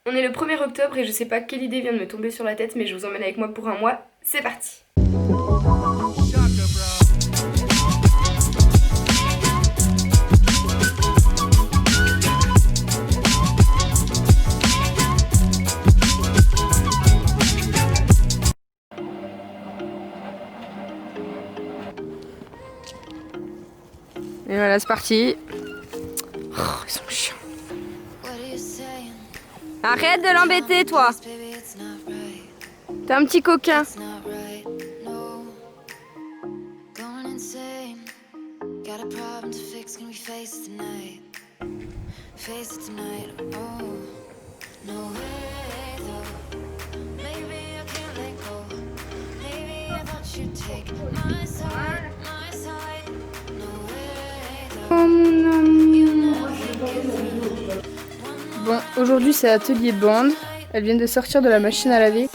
On est le 1er octobre et je sais pas quelle idée vient de me tomber sur la tête, mais je vous emmène avec moi pour un mois. C'est parti! Et voilà, c'est parti. Oh, ils sont chiants. Arrête de l'embêter, toi. T'es un petit coquin. Bon, aujourd'hui c'est atelier bande. Elles viennent de sortir de la machine à laver.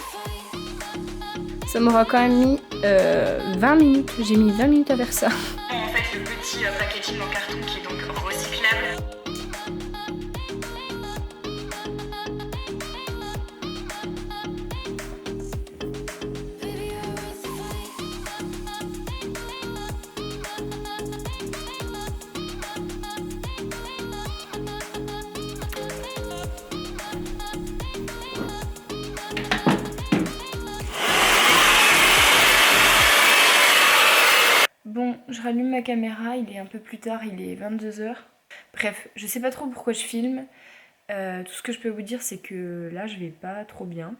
Ça m'aura quand même mis 20 minutes. J'ai mis 20 minutes à faire ça. En fait, le petit packaging en carton qui est donc recyclable. Bon, je rallume ma caméra, il est un peu plus tard, il est 22 h. Bref, je sais pas trop pourquoi je filme. Tout ce que je peux vous dire, c'est que là, je vais pas trop bien.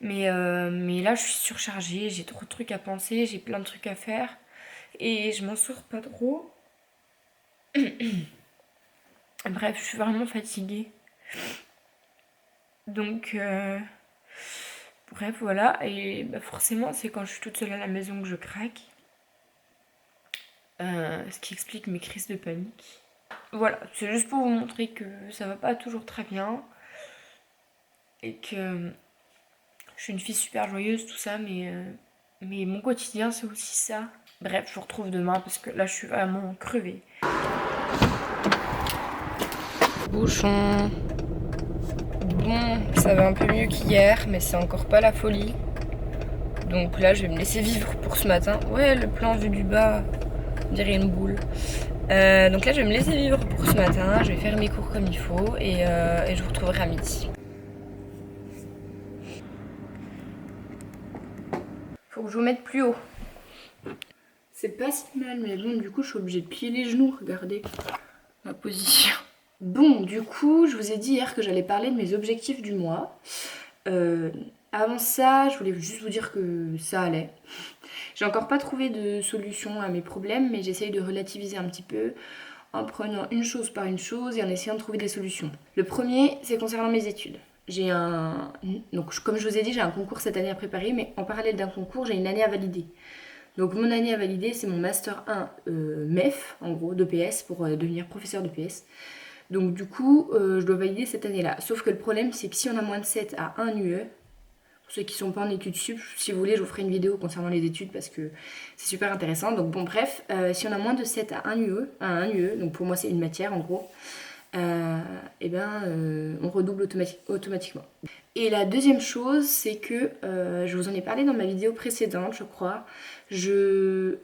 Mais là, je suis surchargée, j'ai trop de trucs à penser, j'ai plein de trucs à faire. Et je m'en sors pas trop. Bref, je suis vraiment fatiguée. Donc, bref, voilà. Et bah, forcément, c'est quand je suis toute seule à la maison que je craque. Ce qui explique mes crises de panique. Voilà, c'est juste pour vous montrer que ça va pas toujours très bien. Et que je suis une fille super joyeuse, tout ça, mais mon quotidien, c'est aussi ça. Bref, je vous retrouve demain parce que là, je suis vraiment crevée. Bouchon. Bon, ça va un peu mieux qu'hier, mais c'est encore pas la folie. Donc là, je vais me laisser vivre pour ce matin. Ouais, le plan vu du bas, on dirait une boule. Donc là, je vais me laisser vivre pour ce matin. Je vais faire mes cours comme il faut et je vous retrouverai à midi. Faut que je vous mette plus haut. C'est pas si mal, mais bon, du coup, je suis obligée de plier les genoux. Regardez ma position. Bon, du coup, je vous ai dit hier que j'allais parler de mes objectifs du mois. Avant ça, je voulais juste vous dire que ça allait. J'ai encore pas trouvé de solution à mes problèmes, mais j'essaye de relativiser un petit peu en prenant une chose par une chose et en essayant de trouver des solutions. Le premier, c'est concernant mes études. Donc, comme je vous ai dit, j'ai un concours cette année à préparer, mais en parallèle d'un concours, j'ai une année à valider. Donc mon année à valider, c'est mon Master 1 MEF, en gros, d'EPS, pour devenir professeur d'EPS. Donc du coup, je dois valider cette année-là. Sauf que le problème, c'est que si on a moins de 7 à 1 UE, pour ceux qui ne sont pas en études sup, si vous voulez, je vous ferai une vidéo concernant les études parce que c'est super intéressant. Donc bon, bref, si on a moins de 7 à 1 UE, donc pour moi c'est une matière en gros, on redouble automatiquement. Et la deuxième chose, c'est que, je vous en ai parlé dans ma vidéo précédente, je crois,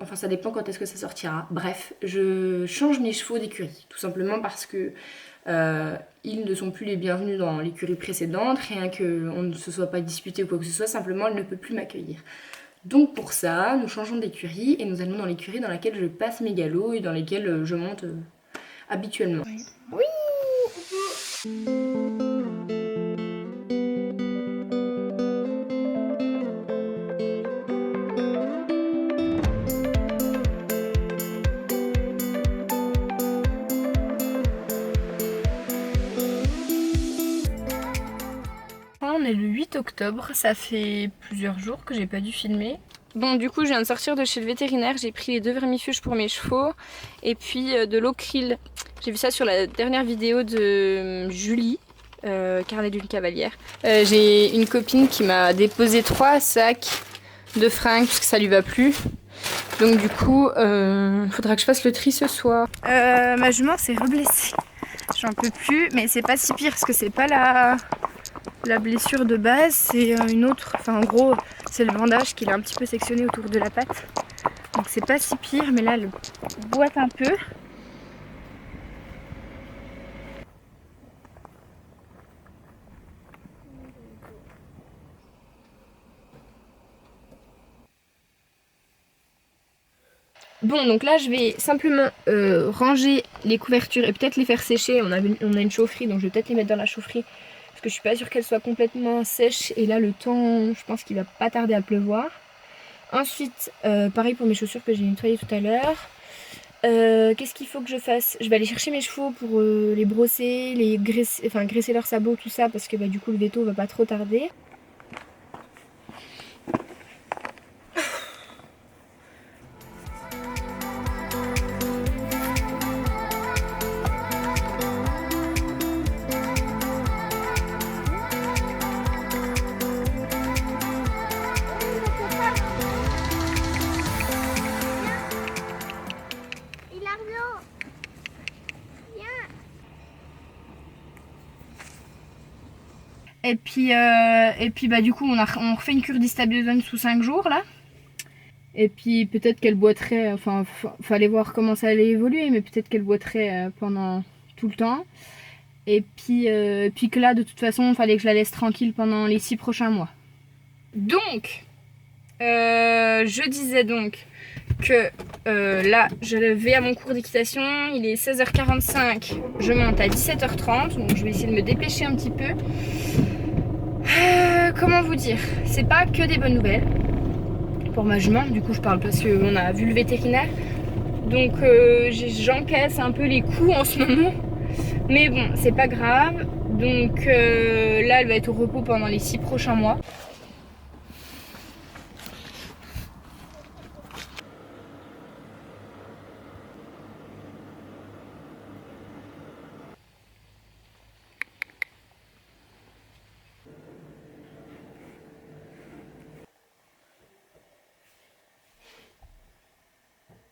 enfin ça dépend quand est-ce que ça sortira, bref, je change mes chevaux d'écurie, tout simplement parce que ils ne sont plus les bienvenus dans l'écurie précédente, rien qu'on ne se soit pas disputé ou quoi que ce soit, simplement elle ne peut plus m'accueillir. Donc pour ça, nous changeons d'écurie et nous allons dans l'écurie dans laquelle je passe mes galops et dans lesquels je monte habituellement. Oui. On est le 8 octobre, ça fait plusieurs jours que j'ai pas dû filmer. Bon, du coup, je viens de sortir de chez le vétérinaire, j'ai pris les 2 vermifuges pour mes chevaux et puis de l'eau krill. J'ai vu ça sur la dernière vidéo de Julie, Carnet d'une cavalière. J'ai une copine qui m'a déposé 3 sacs de fringues parce que ça lui va plus. Donc du coup, faudra que je fasse le tri ce soir. Ma jument s'est reblessée. J'en peux plus, mais c'est pas si pire parce que c'est pas La blessure de base, c'est une autre, enfin en gros, c'est le bandage qui est un petit peu sectionné autour de la patte. Donc c'est pas si pire, mais là, elle boite un peu. Bon, donc là, je vais simplement ranger les couvertures et peut-être les faire sécher. On a une chaufferie, donc je vais peut-être les mettre dans la chaufferie. Parce que je suis pas sûre qu'elles soient complètement sèches. Et là, le temps, je pense qu'il va pas tarder à pleuvoir. Ensuite, pareil pour mes chaussures que j'ai nettoyées tout à l'heure. Qu'est-ce qu'il faut que je fasse? Je vais aller chercher mes chevaux pour les brosser, les graisser, enfin graisser leurs sabots, tout ça, parce que bah, du coup le veto va pas trop tarder. Et puis bah du coup on refait une cure d'Histabiosone sous 5 jours là. Et puis peut-être qu'elle boiterait, enfin fallait voir comment ça allait évoluer, mais peut-être qu'elle boiterait pendant tout le temps. Et puis que là de toute façon il fallait que je la laisse tranquille pendant les 6 prochains mois. Donc, je disais donc que là je vais à mon cours d'équitation, il est 16h45, je monte à 17h30, donc je vais essayer de me dépêcher un petit peu. Comment vous dire, c'est pas que des bonnes nouvelles pour ma jument, du coup je parle parce qu'on a vu le vétérinaire, donc j'encaisse un peu les coups en ce moment, mais bon c'est pas grave. Donc là elle va être au repos pendant les 6 prochains mois.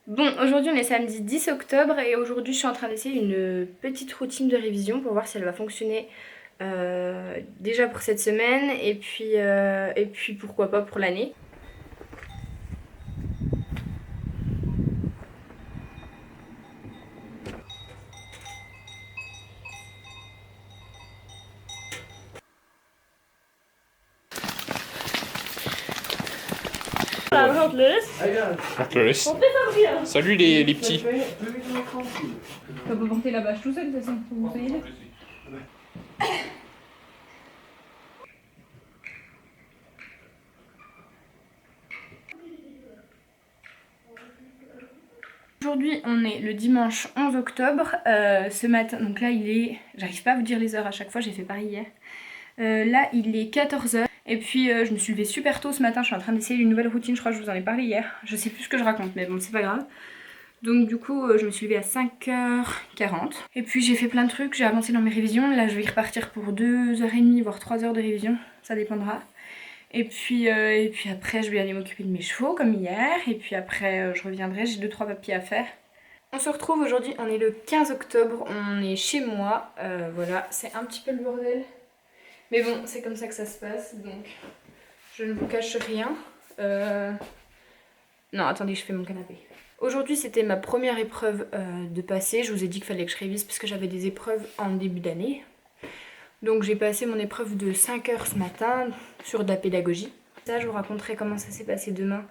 Bon, aujourd'hui on est samedi 10 octobre et aujourd'hui je suis en train d'essayer une petite routine de révision pour voir si elle va fonctionner déjà pour cette semaine et puis pourquoi pas pour l'année. Salut les petits. On peut porter la bâche tout seul de toute façon, faut que vous soyez là. Aujourd'hui on est le dimanche 11 octobre, ce matin, donc là il est, j'arrive pas à vous dire les heures à chaque fois, j'ai fait pareil hier. Là il est 14h et puis je me suis levée super tôt ce matin, je suis en train d'essayer une nouvelle routine, je crois que je vous en ai parlé hier. Je sais plus ce que je raconte mais bon c'est pas grave. Donc du coup je me suis levée à 5h40 et puis j'ai fait plein de trucs, j'ai avancé dans mes révisions. Là je vais y repartir pour 2h30 voire 3 heures de révision, ça dépendra. Et puis après je vais aller m'occuper de mes chevaux comme hier. Et puis après je reviendrai, j'ai 2-3 papiers à faire. On se retrouve aujourd'hui, on est le 15 octobre, on est chez moi. Voilà, c'est un petit peu le bordel. Mais bon, c'est comme ça que ça se passe, donc je ne vous cache rien. Non, attendez, je fais mon canapé. Aujourd'hui c'était ma première épreuve de passé. Je vous ai dit qu'il fallait que je révise parce que j'avais des épreuves en début d'année. Donc j'ai passé mon épreuve de 5 heures ce matin sur de la pédagogie. Ça, je vous raconterai comment ça s'est passé demain.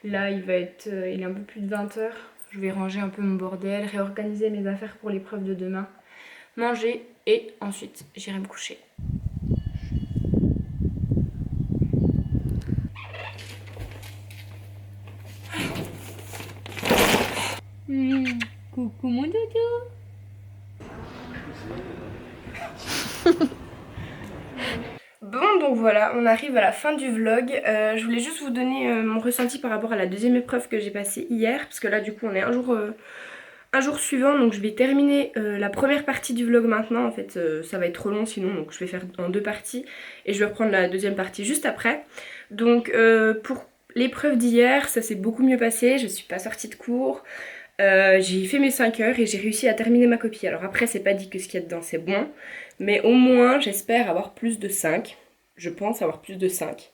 Là il est un peu plus de 20 heures. Je vais ranger un peu mon bordel, réorganiser mes affaires pour l'épreuve de demain, manger et ensuite j'irai me coucher. Coucou mon dodo. Bon donc voilà, on arrive à la fin du vlog. Je voulais juste vous donner mon ressenti par rapport à la deuxième épreuve que j'ai passée hier. Parce que là du coup on est un jour suivant, donc je vais terminer la première partie du vlog maintenant. En fait ça va être trop long sinon, donc je vais faire en 2 parties. Et je vais reprendre la deuxième partie juste après. Donc pour l'épreuve d'hier, ça s'est beaucoup mieux passé, je suis pas sortie de cours. J'ai fait mes 5 heures et j'ai réussi à terminer ma copie. Alors après, c'est pas dit que ce qu'il y a dedans c'est bon, mais au moins j'espère avoir plus de 5. Je pense avoir plus de 5.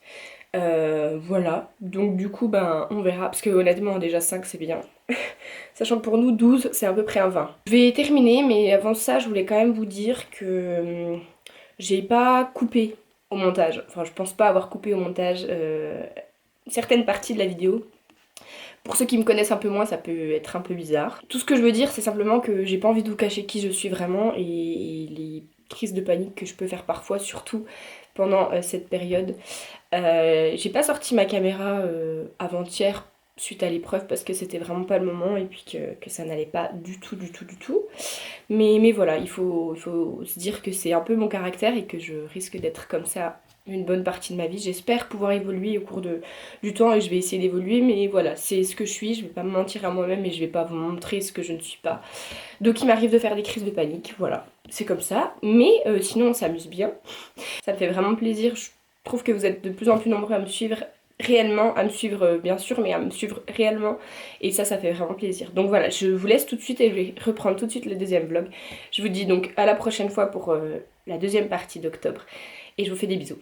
Voilà, donc du coup, ben on verra, parce que honnêtement, déjà 5 c'est bien. Sachant que pour nous, 12 c'est à peu près un 20. Je vais terminer, mais avant ça, je voulais quand même vous dire que j'ai pas coupé au montage. Enfin, je pense pas avoir coupé au montage certaines parties de la vidéo. Pour ceux qui me connaissent un peu moins, ça peut être un peu bizarre. Tout ce que je veux dire, c'est simplement que j'ai pas envie de vous cacher qui je suis vraiment et les crises de panique que je peux faire parfois, surtout pendant cette période. J'ai pas sorti ma caméra avant-hier suite à l'épreuve parce que c'était vraiment pas le moment et puis que ça n'allait pas du tout, du tout, du tout. Mais voilà, il faut se dire que c'est un peu mon caractère et que je risque d'être comme ça une bonne partie de ma vie. J'espère pouvoir évoluer au cours du temps et je vais essayer d'évoluer, mais voilà, c'est ce que je suis. Je vais pas me mentir à moi-même et je vais pas vous montrer ce que je ne suis pas. Donc il m'arrive de faire des crises de panique, voilà, c'est comme ça. Mais sinon, on s'amuse bien. Ça me fait vraiment plaisir. Je trouve que vous êtes de plus en plus nombreux à me suivre réellement, à me suivre bien sûr, mais à me suivre réellement. Et ça fait vraiment plaisir. Donc voilà, je vous laisse tout de suite et je vais reprendre tout de suite le deuxième vlog. Je vous dis donc à la prochaine fois pour la deuxième partie d'octobre. Et je vous fais des bisous.